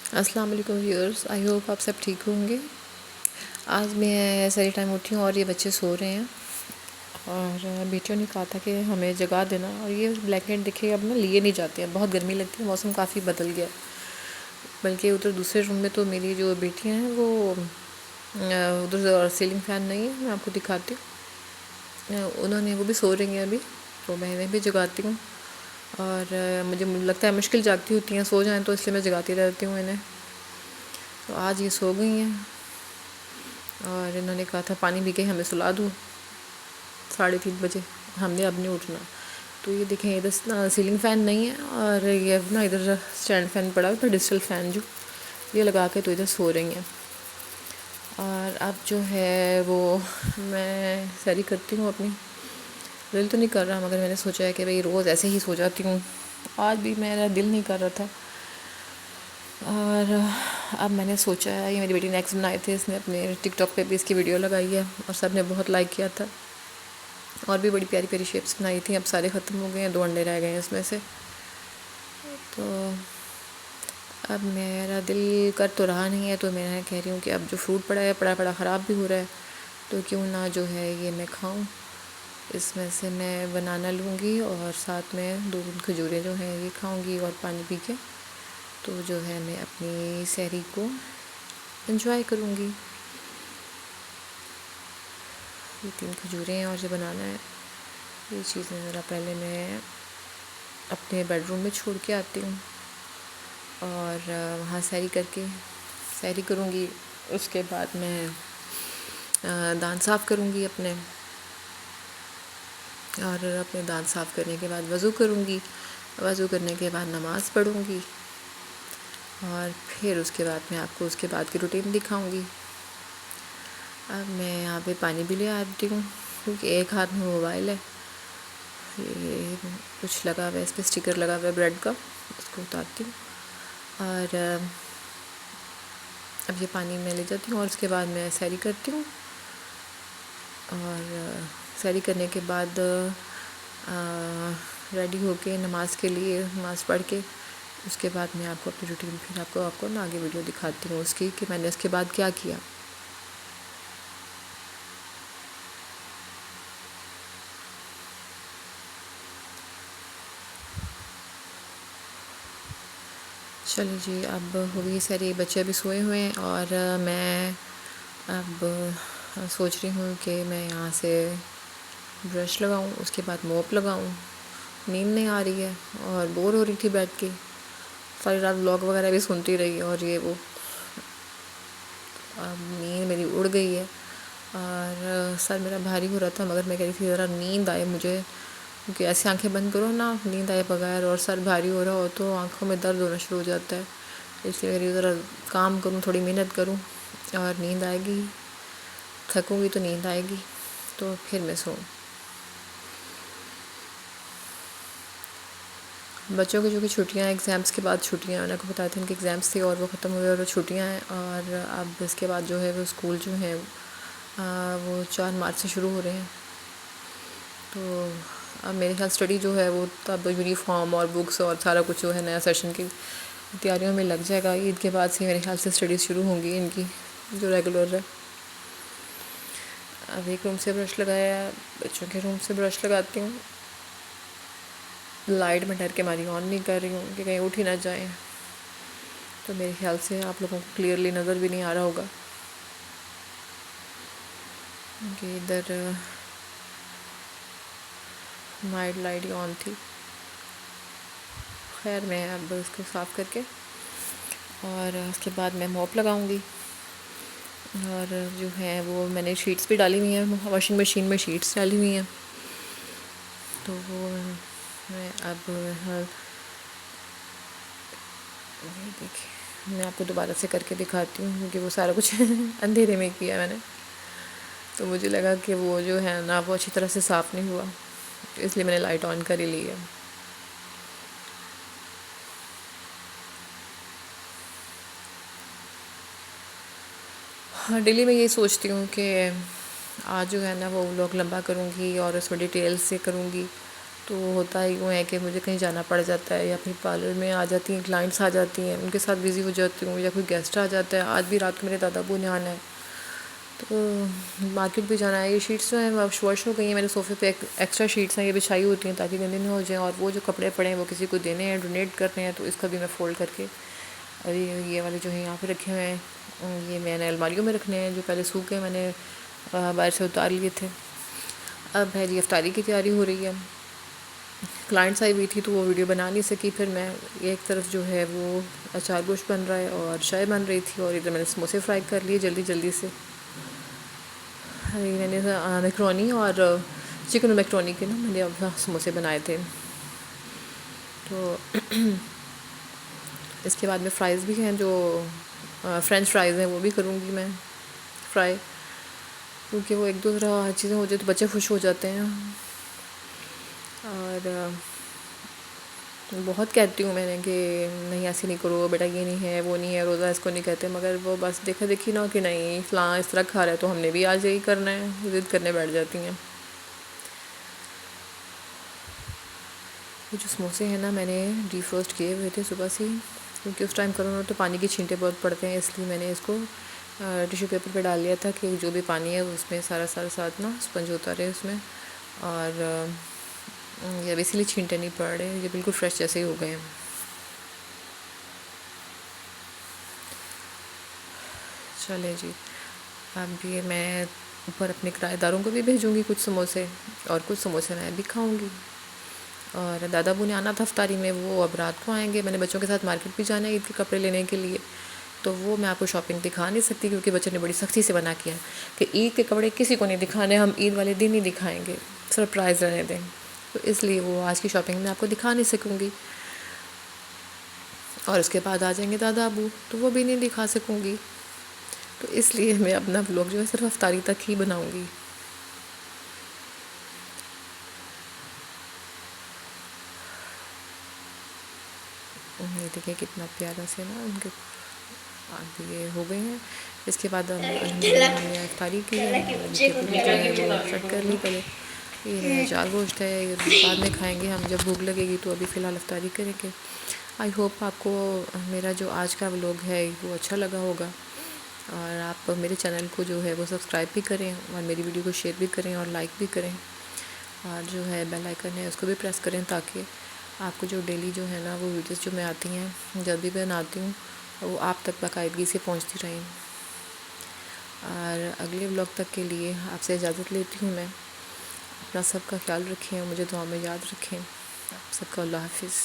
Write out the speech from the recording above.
السلام علیکم viewers, I hope آپ سب ٹھیک ہوں گے۔ آج میں ساری ٹائم اٹھی ہوں اور یہ بچے سو رہے ہیں، اور بیٹیوں نے کہا تھا کہ ہمیں جگا دینا، اور یہ بلینکٹ دیکھے اب نا لیے نہیں جاتے ہیں، بہت گرمی لگتی ہے، موسم کافی بدل گیا۔ بلکہ ادھر دوسرے روم میں تو میری جو بیٹیاں ہیں وہ ادھر سیلنگ فین نہیں ہے، میں آپ کو دکھاتی ہوں، انہوں نے وہ بھی سو رہی ہیں ابھی، تو میں انہیں بھی جگاتی ہوں۔ اور مجھے لگتا ہے مشکل جاگتی ہوتی ہیں، سو جائیں تو اس لیے میں جگاتی رہتی ہوں انہیں۔ تو آج یہ سو گئی ہیں، اور انہوں نے کہا تھا پانی پی کے ہمیں سلا دوں 3:30 بجے، ہم نے اب نہیں اٹھنا۔ تو یہ دیکھیں ادھر سیلنگ فین نہیں ہے، اور یہ اب نا ادھر اسٹینڈ فین پڑا ہوا تھا، ڈیجیٹل فین جو یہ لگا کے تو ادھر سو رہی ہیں۔ اور اب جو ہے وہ میں سیری کرتی ہوں اپنی، دل تو نہیں کر رہا، مگر میں نے سوچا ہے کہ بھئی روز ایسے ہی سو جاتی ہوں، آج بھی میرا دل نہیں کر رہا تھا۔ اور اب میں نے سوچا ہے، یہ میری بیٹی نے ایگز بنائے تھے، اس نے اپنے ٹک ٹاک پہ بھی اس کی ویڈیو لگائی ہے، اور سب نے بہت لائک کیا تھا، اور بھی بڑی پیاری پیاری شیپس بنائی تھیں، اب سارے ختم ہو گئے ہیں، 2 انڈے رہ گئے ہیں اس میں سے۔ تو اب میرا دل کر تو رہا نہیں ہے، تو میں کہہ رہی ہوں کہ اب جو فروٹ پڑا ہے پڑا خراب بھی ہو رہا ہے، تو کیوں نہ جو ہے یہ میں کھاؤں۔ اس میں سے میں بنانا لوں گی، اور ساتھ میں 2 کھجوریں جو ہیں یہ کھاؤں گی، اور پانی پی کے تو جو ہے میں اپنی سحری کو انجوائے کروں گی۔ یہ 3 کھجوریں ہیں، اور جو بنانا ہے یہ چیزیں ذرا پہلے میں اپنے بیڈ روم میں چھوڑ کے آتی ہوں، اور وہاں سحری کروں گی۔ اس کے بعد میں دانت صاف کروں گی اپنے، اور اپنے دانت صاف کرنے کے بعد وضو کروں گی، وضو کرنے کے بعد نماز پڑھوں گی، اور پھر اس کے بعد میں آپ کو اس کے بعد کی روٹین دکھاؤں گی۔ اب میں یہاں پہ پانی بھی لے آتی ہوں، کیونکہ ایک ہاتھ میں موبائل ہے، یہ کچھ لگا ہوا ہے، اس پہ اسٹیکر لگا ہوا ہے بریڈ کا، اس کو اتارتی ہوں، اور اب یہ پانی میں لے جاتی ہوں، اور اس کے بعد میں سحری کرتی ہوں، اور سحری کرنے کے بعد ریڈی ہو کے نماز کے لیے نماز پڑھ کے اس کے بعد میں آپ کو اپنی روٹین پھر آپ کو نا آگے ویڈیو دکھاتی ہوں اس کی، کہ میں نے اس کے بعد کیا کیا۔ چلیں جی، اب ہوئی ساری، بچے بھی سوئے ہوئے ہیں، اور میں اب سوچ رہی ہوں کہ میں یہاں سے برش لگاؤں، اس کے بعد موپ لگاؤں۔ نیند نہیں آ رہی ہے، اور بور ہو رہی تھی بیٹھ کے، ساری رات ولاگ وغیرہ بھی سنتی رہی، اور یہ وہ اب نیند میری اڑ گئی ہے، اور سر میرا بھاری ہو رہا تھا، مگر میں کہہ رہی تھی ذرا نیند آئے مجھے، کیونکہ ایسے آنکھیں بند کرو نا نیند آئے بغیر، اور سر بھاری ہو رہا ہو تو آنکھوں میں درد ہونا شروع ہو جاتا ہے، اس لیے میری ذرا کام کروں، تھوڑی محنت کروں، اور نیند آئے گی، تھکوں گی تو نیند آئے گی، تو پھر میں سوؤں۔ بچوں کی جو کہ چھٹیاں ہیں، ایگزامس کے بعد چھٹیاں، انہوں کو بتایا تھا ان کے ایگزامس تھے اور وہ ختم ہوئے، اور وہ چھٹیاں ہیں، اور اب اس کے بعد جو ہے وہ اسکول جو ہیں وہ 4 مارچ سے شروع ہو رہے ہیں۔ تو اب میرے خیال اسٹڈی جو ہے وہ اب یونیفارم اور بکس اور سارا کچھ جو ہے نیا سیشن کی تیاریوں میں لگ جائے گا، عید کے بعد سے میرے خیال سے اسٹڈیز شروع ہوں گی ان کی جو ریگولر ہے۔ اب ایک روم سے برش لگایا ہے، بچوں کے روم سے برش لگاتی ہوں، لائٹ میں ڈر کے ماری آن نہیں کر رہی ہوں کہ کہیں اٹھ ہی نہ جائیں، تو میرے خیال سے آپ لوگوں کو کلیئرلی نظر بھی نہیں آ رہا ہوگا کہ ادھر نائٹ لائٹ ہی آن تھی۔ خیر میں اب اس کو صاف کر کے، اور اس کے بعد میں موپ لگاؤں گی، اور جو ہے وہ میں نے شیٹس بھی ڈالی ہوئی ہیں، واشنگ مشین میں شیٹس ڈالی ہوئی ہیں، تو وہ میں اب دیکھیں میں آپ کو دوبارہ سے کر کے دکھاتی ہوں، کیونکہ وہ سارا کچھ اندھیرے میں کیا میں نے، تو مجھے لگا کہ وہ جو ہے نا وہ اچھی طرح سے صاف نہیں ہوا، اس لیے میں نے لائٹ آن کر ہی لی ہے۔ ہاں، ڈیلی میں یہی سوچتی ہوں کہ آج جو ہے نا وہ ولاگ لمبا کروں گی، اور اس میں ڈیٹیل سے کروں گی، تو ہوتا ہی یوں ہے کہ مجھے کہیں جانا پڑ جاتا ہے، یا پھر پارلر میں آ جاتی ہیں کلائنٹس آ جاتی ہیں، ان کے ساتھ بزی ہو جاتی ہوں، یا کوئی گیسٹ آ جاتا ہے. آج بھی رات کو میرے دادا ابو نے آنا ہے تو مارکیٹ بھی جانا ہے. یہ شیٹس جو ہیں وہ واش ہو گئی ہیں، میں نے صوفے پہ ایکسٹرا شیٹس ہیں یہ بچھائی ہوتی ہیں تاکہ گندے نہ ہو جائیں، اور وہ جو کپڑے پڑے ہیں وہ کسی کو دینے ہیں، ڈونیٹ کرنے ہیں، تو اس کا بھی میں فولڈ کر کے اور یہ والے جو ہیں یہاں پہ رکھے ہوئے ہیں. یہ میں نے الماریوں میں رکھنے ہیں، جو پہلے سوکھ کے میں نے باہر سے اتار لیے تھے. اب ہے جی افطاری کی تیاری ہو رہی ہے. کلائنٹس آئی ہوئی تھی تو وہ ویڈیو بنا نہیں سکی، پھر میں ایک طرف جو ہے وہ اچار گوشت بن رہا ہے اور چائے بن رہی تھی، اور ادھر میں نے سموسے فرائی کر لیے جلدی جلدی سے. میں نے میکرونی اور چکن میکرونی کے نا میں نے اب سموسے بنائے تھے. تو اس کے بعد میں فرائز بھی ہیں، جو فرینچ فرائز ہیں وہ بھی کروں گی میں فرائی، کیونکہ وہ ایک دوسرا چیزیں ہو جائے تو بچے خوش ہو جاتے ہیں. اور بہت کہتی ہوں میں نے کہ نہیں ایسے نہیں کرو بیٹا، یہ نہیں ہے وہ نہیں ہے، روزہ اس کو نہیں کہتے، مگر وہ بس دیکھا دیکھی نہ کہ نہیں فلاں اس طرح کھا رہا ہے تو ہم نے بھی آج یہی کرنا ہے، ضد کرنے بیٹھ جاتی ہیں. یہ جو سموسے ہیں نا میں نے ڈی فروسٹ کیے ہوئے تھے صبح سے ہی، کیونکہ اس ٹائم کرو نا تو پانی کے چھینٹے بہت پڑتے ہیں، اس لیے میں نے اس کو ٹیشو پیپر پہ ڈال لیا تھا کہ جو بھی پانی ہے اس میں سارا ساتھ نا اسپنج ہوتا رہے اس میں. اور یہ اب اسی لیے چھینٹے نہیں پڑ رہے، یہ بالکل فریش جیسے ہی ہو گئے ہیں. چلے جی، اب یہ میں اوپر اپنے کرایہ داروں کو بھی بھیجوں گی کچھ سموسے، اور کچھ سموسے میں بھی کھاؤں گی. اور دادا ابو نے آنا تھا افطاری میں، وہ اب رات کو آئیں گے. میں نے بچوں کے ساتھ مارکیٹ بھی جانا ہے عید کے کپڑے لینے کے لیے، تو وہ میں آپ کو شاپنگ دکھا نہیں سکتی کیونکہ بچوں نے بڑی سختی سے منع کیا کہ عید کے کپڑے کسی کو نہیں دکھانے، ہم عید والے دن ہی دکھائیں گے، سرپرائز رہنے دیں. تو اس لیے وہ آج کی شاپنگ میں آپ کو دکھا نہیں سکوں گی. اور اس کے بعد آ جائیں گے دادا ابو تو وہ بھی نہیں دکھا سکوں گی. تو اس لیے میں اپنا بلاگ جو ہے صرف افطاری تک ہی بناؤں گی. یہ دیکھیں کتنا پیارا سے نا ان کے اب یہ ہو گئے ہیں. اس کے بعد الحمدللہ ہم نے افطاری کی ہے، ویجیٹیبل جو ہے وہ کٹ کر لی پہلے. یہ میرا چار گوشت ہے، یہ بعد میں کھائیں گے ہم جب بھوک لگے گی، تو ابھی فی الحال افطاری کریں گے. آئی ہوپ آپ کو میرا جو آج کا ولاگ ہے وہ اچھا لگا ہوگا، اور آپ میرے چینل کو جو ہے وہ سبسکرائب بھی کریں، اور میری ویڈیو کو شیئر بھی کریں اور لائک بھی کریں، اور جو ہے بیل آئیکن ہے اس کو بھی پریس کریں تاکہ آپ کو جو ڈیلی جو ہے نا وہ ویڈیوز جو میں آتی ہیں جب بھی بناتی ہوں وہ آپ تک باقاعدگی سے پہنچتی رہیں. اور اگلے ولاگ تک کے لیے آپ سے اجازت لیتی ہوں. میں اپنا سب کا خیال رکھیں اور مجھے دعا میں یاد رکھیں. آپ سب کا اللہ حافظ.